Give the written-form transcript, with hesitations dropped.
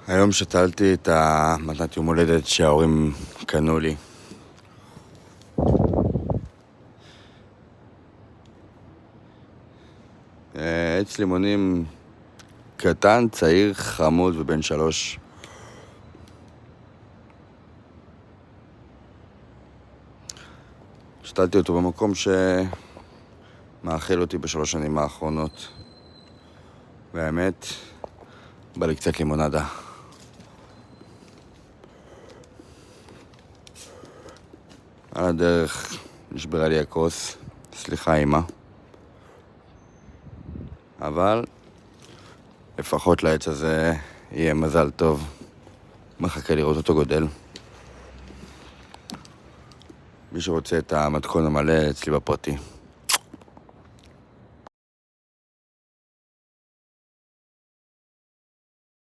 היום שתלתי את המתנת יום הולדת שההורים קנו לי. עץ לימונים קטן, צעיר, חמוד ובן 3. שתלתי אותו במקום שמאכיל אותי ב3 שנים האחרונות. והאמת, בא לי קצת לימונדה. על הדרך נשברה לי הכוס, סליחה אמא. אבל לפחות לעץ הזה יהיה מזל טוב. מחכה לראות אותו גודל. מי שרוצה את המתכון המלא אצלי בפרטי.